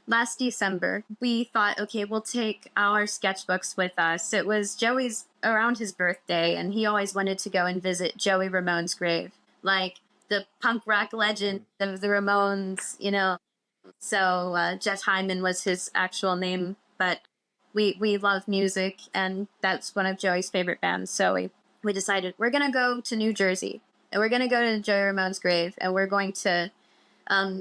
last December. We thought, okay, we'll take our sketchbooks with us. It was Joey's around his birthday, and he always wanted to go and visit Joey Ramone's grave, like the punk rock legend of the Ramones, So Jeff Hyman was his actual name, but we love music, and that's one of Joey's favorite bands. So we decided we're going to go to New Jersey, and we're going to go to Joey Ramone's grave, and we're going to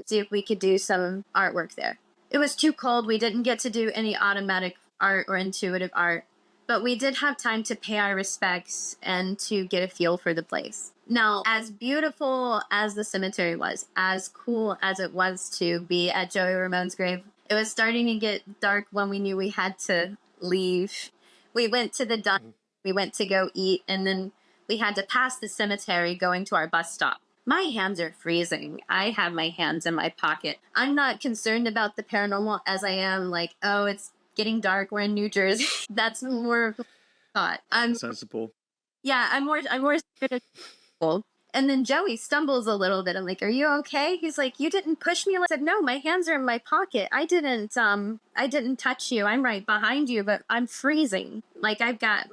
see if we could do some artwork there. It was too cold. We didn't get to do any automatic art or intuitive art, but we did have time to pay our respects and to get a feel for the place. Now, as beautiful as the cemetery was, as cool as it was to be at Joey Ramone's grave, it was starting to get dark when we knew we had to leave. We went to the diner, we went to go eat, and then we had to pass the cemetery going to our bus stop. My hands are freezing. I have my hands in my pocket. I'm not concerned about the paranormal as I am like, oh, it's getting dark. We're in New Jersey. That's more of a thought. Sensible. I'm more scared of people. And then Joey stumbles a little bit. I'm like, "Are you okay?" He's like, "You didn't push me." I said, "No, my hands are in my pocket. I didn't touch you. I'm right behind you, but I'm freezing. Like I've got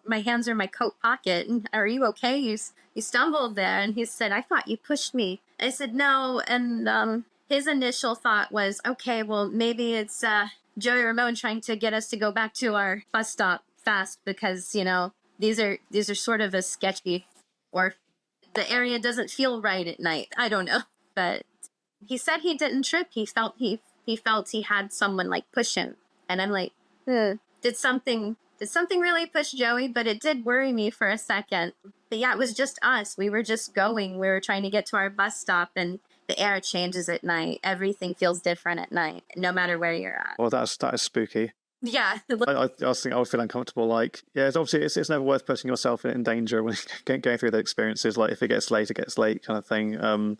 my hands are in my coat pocket. And are you okay?" You stumbled there, and he said, "I thought you pushed me." I said, "No." And his initial thought was, "Okay, well maybe it's Joey Ramone trying to get us to go back to our bus stop fast because these are sort of a sketchy, or the area doesn't feel right at night. I don't know." But he said he didn't trip. He felt he had someone like push him. And I'm like, did something really push Joey? But it did worry me for a second. But yeah, it was just us. We were just going. We were trying to get to our bus stop, and the air changes at night. Everything feels different at night, no matter where you're at. Well, that is spooky. Yeah. I think I would feel uncomfortable. Like, yeah, it's obviously it's never worth putting yourself in danger when going through the experiences. Like, if it gets late, it gets late, kind of thing. I'm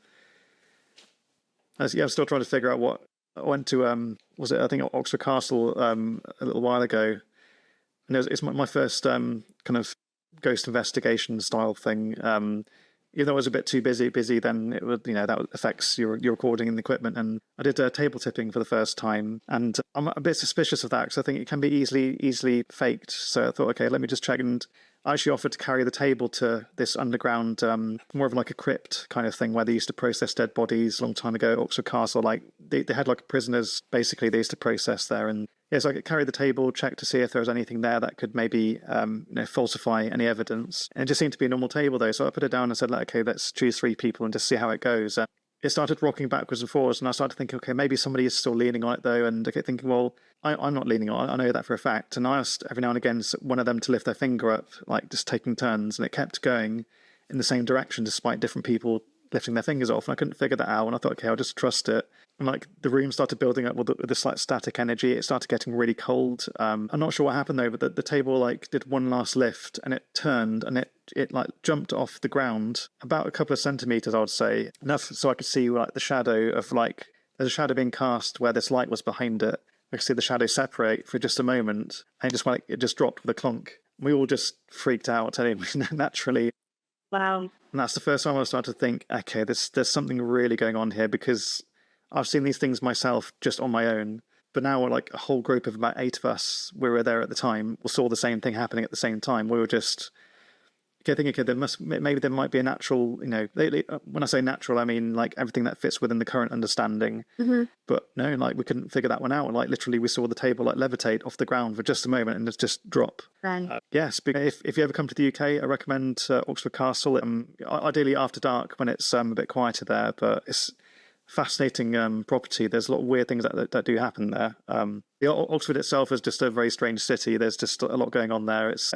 still trying to figure out what I went to. Was it, I think, Oxford Castle a little while ago, and it's my first kind of ghost investigation style thing. Even though I was a bit too busy, then it would, that affects your recording and the equipment. And I did table tipping for the first time, and I'm a bit suspicious of that because I think it can be easily faked. So I thought, okay, let me just check. And I actually offered to carry the table to this underground, more of like a crypt kind of thing where they used to process dead bodies a long time ago at Oxford Castle. Like they had like prisoners, basically, they used to process there. And yeah, so I could carry the table, check to see if there was anything there that could maybe falsify any evidence. And it just seemed to be a normal table though. So I put it down and said, like, okay, let's choose 3 people and just see how it goes. It started rocking backwards and forwards, and I started thinking, okay, maybe somebody is still leaning on it though. And I kept thinking, well, I'm not leaning on it. I know that for a fact. And I asked every now and again one of them to lift their finger up, like just taking turns, and it kept going in the same direction despite different people lifting their fingers off. And I couldn't figure that out. And I thought, okay, I'll just trust it. And like the room started building up with this like static energy. It started getting really cold. I'm not sure what happened though, but the table like did one last lift, and it turned, and it like jumped off the ground about a couple of centimeters, I would say, enough so I could see like the shadow of like there's a shadow being cast where this light was behind it. I could see the shadow separate for just a moment, and it just dropped with a clunk. We all just freaked out anyway, naturally. Wow. And that's the first time I started to think, okay, there's something really going on here, because I've seen these things myself just on my own. But now we're like a whole group of about 8 of us, we were there at the time, we saw the same thing happening at the same time. We were just thinking, okay, maybe there might be a natural, when I say natural, I mean like everything that fits within the current understanding. Mm-hmm. But no, like we couldn't figure that one out. Like literally we saw the table like levitate off the ground for just a moment and just drop. Right. Yes, if you ever come to the UK, I recommend Oxford Castle. Ideally after dark when it's a bit quieter there, but it's fascinating property. There's a lot of weird things that do happen there. Oxford itself is just a very strange city. There's just a lot going on there. It's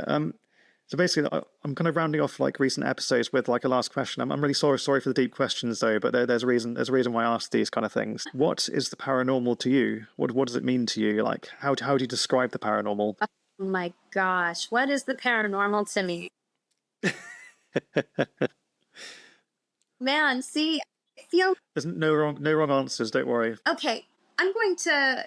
so basically, I'm kind of rounding off like recent episodes with like a last question. I'm really sorry for the deep questions though, but there's a reason why I ask these kind of things. What is the paranormal to you? What does it mean to you? Like how do you describe the paranormal? Oh my gosh, what is the paranormal to me? Man, see, I feel There's no wrong answers. Don't worry. okay. I'm going to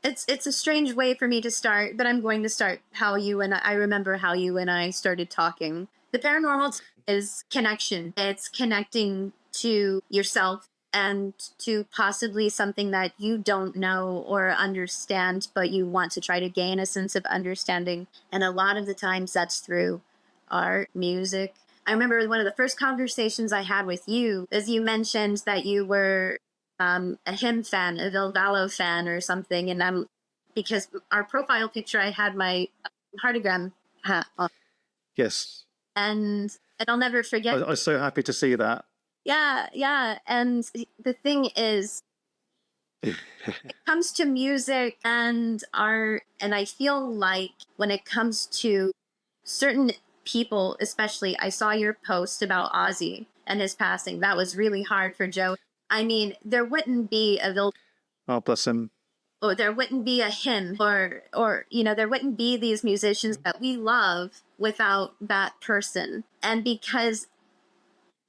it's a strange way for me to start, but I'm going to start how you and I remember how you and I started talking. The paranormal is connection. It's connecting to yourself and to possibly something that you don't know or understand, but you want to try to gain a sense of understanding. And a lot of the times that's through art, music. I remember one of the first conversations I had with you is you mentioned that you were a hymn fan, a Vilvallo fan or something. And because our profile picture, I had my heartogram hat on. Yes. And I'll never forget. I was so happy to see that. Yeah. And the thing is, it comes to music and art, and I feel like when it comes to certain people, especially, I saw your post about Ozzy and his passing. That was really hard for Joe. I mean, there wouldn't be a Oh, bless him. or there wouldn't be a hymn or there wouldn't be these musicians that we love without that person. And because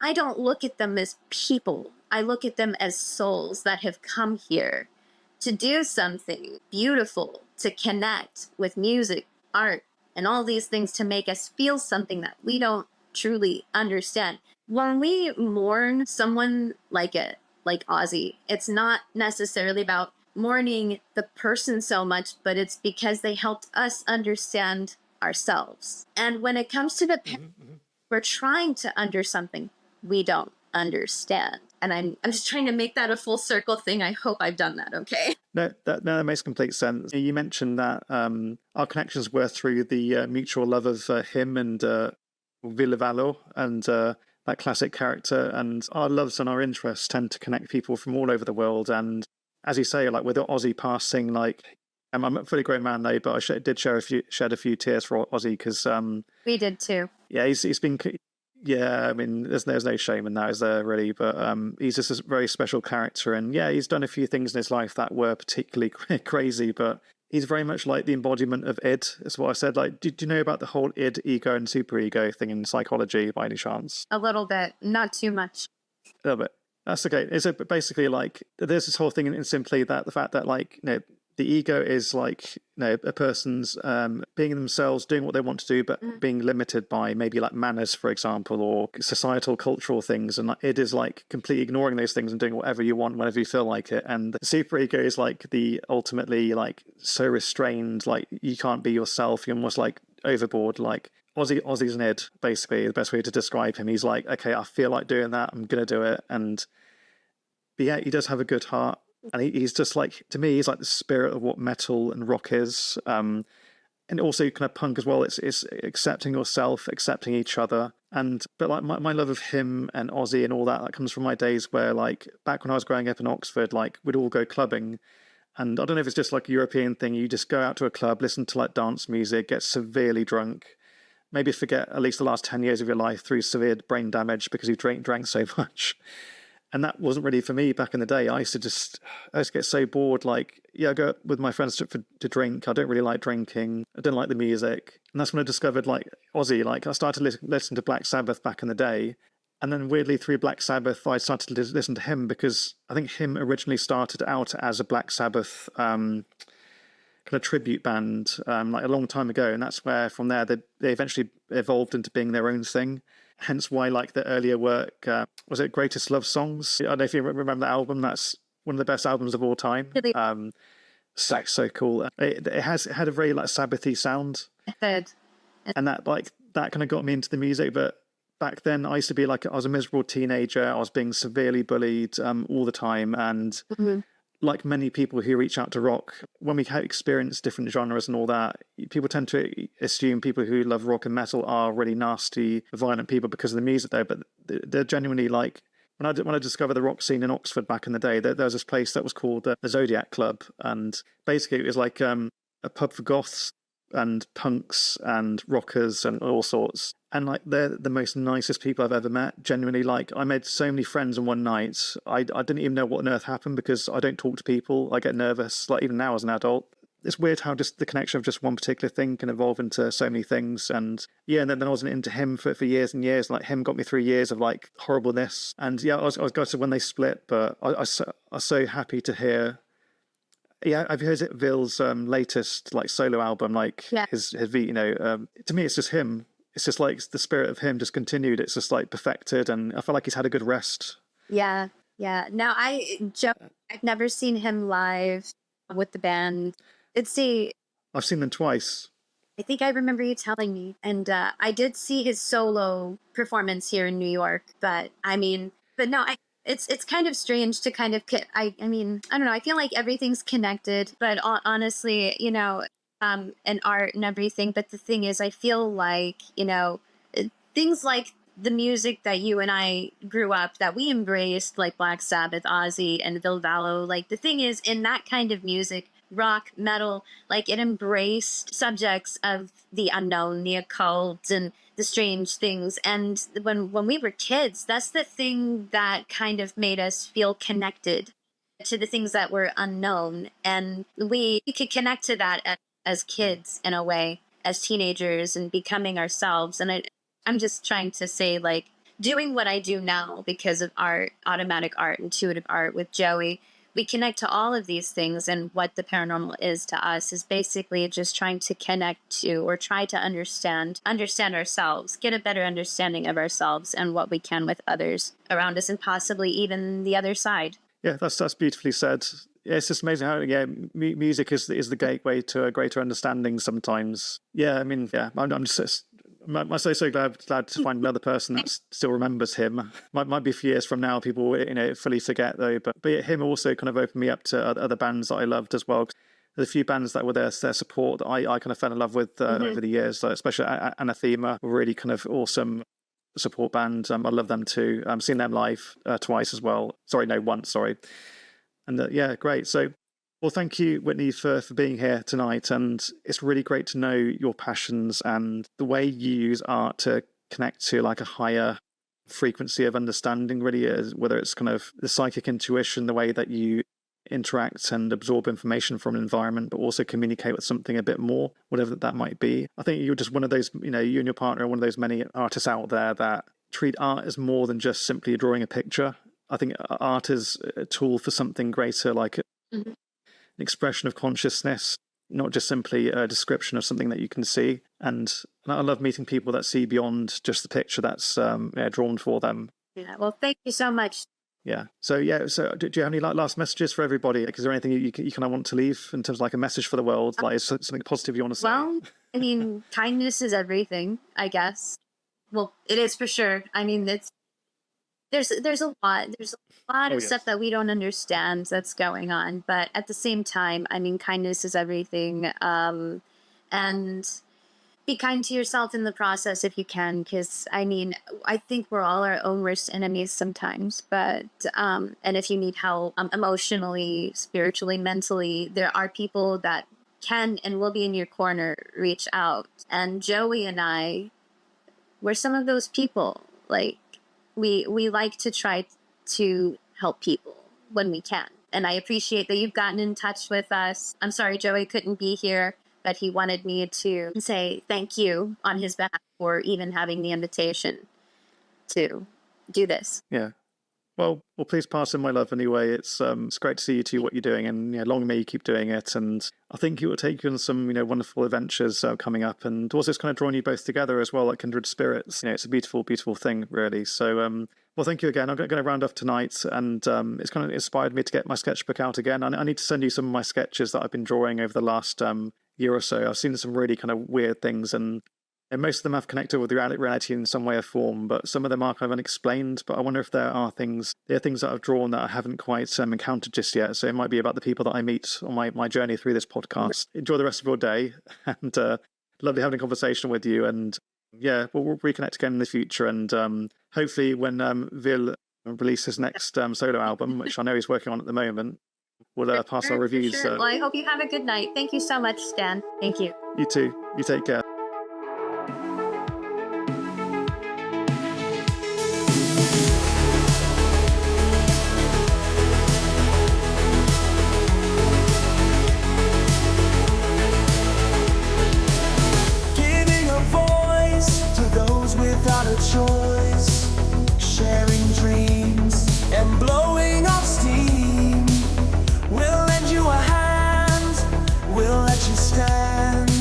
I don't look at them as people, I look at them as souls that have come here to do something beautiful, to connect with music, art, and all these things to make us feel something that we don't truly understand. When we mourn someone like Ozzy, it's not necessarily about mourning the person so much, but it's because they helped us understand ourselves. And when it comes to the we're trying to something we don't understand. And I'm just trying to make that a full circle thing. I hope I've done that okay. No, that makes complete sense. You mentioned that our connections were through the mutual love of him and Villevalo and that classic character, and our loves and our interests tend to connect people from all over the world. And as you say, like with Ozzy passing, like I'm a fully grown man now, but I did shed a few tears for Ozzy because we did too. Yeah, he's been. Yeah, I mean, there's no shame in that, is there, really? But he's just a very special character. And yeah, he's done a few things in his life that were particularly crazy, but he's very much like the embodiment of id, is what I said. Like, do you know about the whole id, ego, and superego thing in psychology by any chance? A little bit, not too much. A little bit. That's okay. It's basically like, there's this whole thing in simply that the fact that, like, the ego is like, a person's being themselves, doing what they want to do, but being limited by maybe like manners, for example, or societal, cultural things. And it is like completely ignoring those things and doing whatever you want whenever you feel like it. And the superego is like the ultimately like so restrained, like you can't be yourself. You're almost like overboard. Like Ozzy's an id, basically, the best way to describe him. He's like, okay, I feel like doing that, I'm gonna do it. But yeah, he does have a good heart. And he's just like, to me, he's like the spirit of what metal and rock is. And also kind of punk as well. It's accepting yourself, accepting each other. But like my love of him and Ozzy and all that comes from my days where, like, back when I was growing up in Oxford, like we'd all go clubbing. And I don't know if it's just like a European thing. You just go out to a club, listen to like dance music, get severely drunk, maybe forget at least the last 10 years of your life through severe brain damage because you drank so much. And that wasn't really for me back in the day. I used to get so bored. Like, yeah, I go out with my friends to drink. I don't really like drinking. I don't like the music. And that's when I discovered like Ozzy. Like I started to listen to Black Sabbath back in the day. And then weirdly through Black Sabbath, I started to listen to him because I think him originally started out as a Black Sabbath kind of tribute band like a long time ago. And that's where from there they eventually evolved into being their own thing. Hence why, like, the earlier work, was it Greatest Love Songs? I don't know if you remember that album. That's one of the best albums of all time. So cool. It had a very, like, Sabbathy sound. It did. And that kind of got me into the music. But back then, I used to be like, I was a miserable teenager. I was being severely bullied all the time. And like many people who reach out to rock, when we experience different genres and all that, people tend to assume people who love rock and metal are really nasty, violent people because of the music though, but they're genuinely like, when I discovered the rock scene in Oxford back in the day, there was this place that was called the Zodiac Club, and basically it was like a pub for goths and punks and rockers and all sorts. And like they're the most nicest people I've ever met. Genuinely, like I made so many friends in one night. I didn't even know what on earth happened because I don't talk to people. I get nervous, like even now as an adult. It's weird how just the connection of just one particular thing can evolve into so many things. And yeah, and then I wasn't into him for years and years. Like him got me through years of like horribleness. And yeah, I was gutted when they split, but I was so happy to hear. Yeah, I've heard Ville's latest like solo album, like his to me it's just him. It's just like the spirit of him just continued. It's just like perfected, and I feel like he's had a good rest. Yeah. Now I've never seen him live with the band. I've seen them twice. I think I remember you telling me, and I did see his solo performance here in New York. But no, it's kind of strange to kind of I mean I don't know. I feel like everything's connected, but honestly, and art and everything. But the thing is, I feel like, things like the music that you and I grew up, that we embraced, like Black Sabbath, Ozzy, and Bilbao, like the thing is, in that kind of music, rock, metal. Like, it embraced subjects of the unknown, the occult, and the strange things. And when we were kids, that's the thing that kind of made us feel connected to the things that were unknown. And we could connect to that as kids in a way, as teenagers, and becoming ourselves. And I'm just trying to say, like, doing what I do now because of art, automatic art, intuitive art with Joey, we connect to all of these things. And what the paranormal is to us is basically just trying to connect to, or try to understand ourselves, get a better understanding of ourselves and what we can with others around us, and possibly even the other side. Yeah, that's beautifully said. Yeah, it's just amazing how music is the gateway to a greater understanding sometimes. Yeah, I mean, yeah, I'm so glad to find another person that still remembers him. Might be a few years from now, people fully forget though. But him also kind of opened me up to other bands that I loved as well. There's a few bands that were their support that I kind of fell in love with over the years, especially Anathema, a really kind of awesome support band. I love them too. I've seen them live twice as well. Once. And yeah, great. So, well, thank you, Whitney, for being here tonight. And it's really great to know your passions and the way you use art to connect to like a higher frequency of understanding, really, whether it's kind of the psychic intuition, the way that you interact and absorb information from an environment, but also communicate with something a bit more, whatever that might be. I think you're just one of those, you and your partner are one of those many artists out there that treat art as more than just simply drawing a picture. I think art is a tool for something greater, like an expression of consciousness, not just simply a description of something that you can see. And I love meeting people that see beyond just the picture that's drawn for them. Yeah, well, thank you so much. Yeah. So do you have any last messages for everybody? Like, is there anything you kind of want to leave in terms of like a message for the world? Like, is something positive you want to say? Well, I mean, kindness is everything, I guess. Well, it is for sure. I mean, there's a lot of stuff that we don't understand that's going on, but at the same time, I mean, kindness is everything. And be kind to yourself in the process if you can, because I mean, I think we're all our own worst enemies sometimes. But and if you need help emotionally, spiritually, mentally, there are people that can and will be in your corner. Reach out. And Joey and I, we're some of those people. Like, we like to try to help people when we can. And I appreciate that you've gotten in touch with us. I'm sorry Joey couldn't be here, but he wanted me to say thank you on his behalf for even having the invitation to do this. Yeah. Well, please pass in my love anyway. It's great to see you two, what you're doing, and long may you keep doing it. And I think it will take you on some wonderful adventures coming up, and also it's kind of drawing you both together as well, like kindred spirits. It's a beautiful, beautiful thing, really. So, well, thank you again. I'm going to round off tonight, and it's kind of inspired me to get my sketchbook out again. I need to send you some of my sketches that I've been drawing over the last year or so. I've seen some really kind of weird things, and most of them have connected with reality in some way or form, but some of them are kind of unexplained. But I wonder if there are things that I've drawn that I haven't quite encountered just yet. So it might be about the people that I meet on my journey through this podcast. Enjoy the rest of your day, and lovely having a conversation with you. And yeah, we'll reconnect again in the future. And hopefully when Vil releases his next solo album, which I know he's working on at the moment, we'll pass our reviews. Sure. Well, I hope you have a good night. Thank you so much, Stan. Thank you. You too. You take care. Without a choice, sharing dreams and blowing off steam. We'll lend you a hand, we'll let you stand,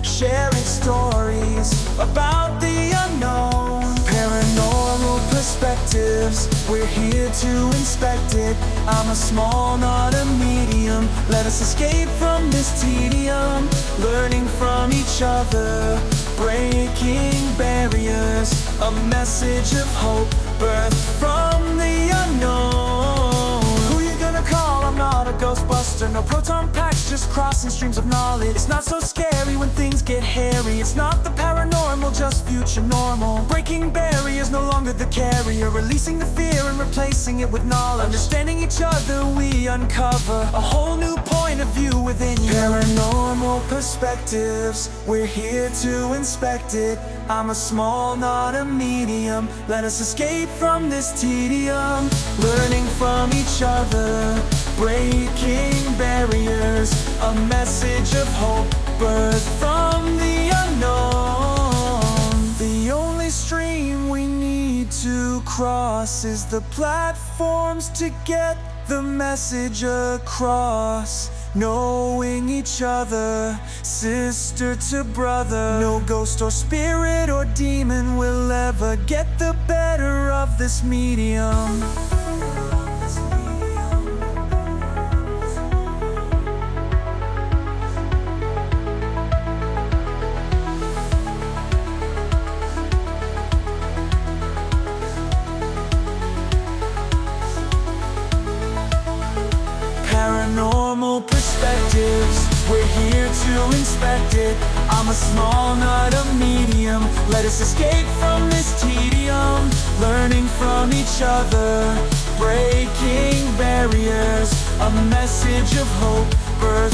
sharing stories about the unknown. Paranormal perspectives, we're here to inspect it. I'm a small, not a medium. Let us escape from this tedium, learning from each other, breaking barriers, a message of hope, birthed from the unknown. Who you gonna call? I'm not a ghostbuster, no proton packs, just crossing streams of knowledge. It's not so scary when things get hairy. It's not the paranormal, just future normal. Breaking barriers, no longer the carrier, releasing the fear and replacing it with knowledge. Understanding each other, we uncover a whole new point of view within Paranormal Perspectives, we're here to inspect it. I'm a small, not a medium. Let us escape from this tedium. Learning from each other, breaking barriers. A message of hope, birthed from the unknown. The only stream we need to cross is the platforms to get the message across. Knowing each other, sister to brother. No ghost or spirit or demon will ever get the better of this medium. Paranormal Perspectives, we're here to inspect it. I'm a small, not a medium. Let us escape from this tedium. Learning from each other, breaking barriers. A message of hope, birth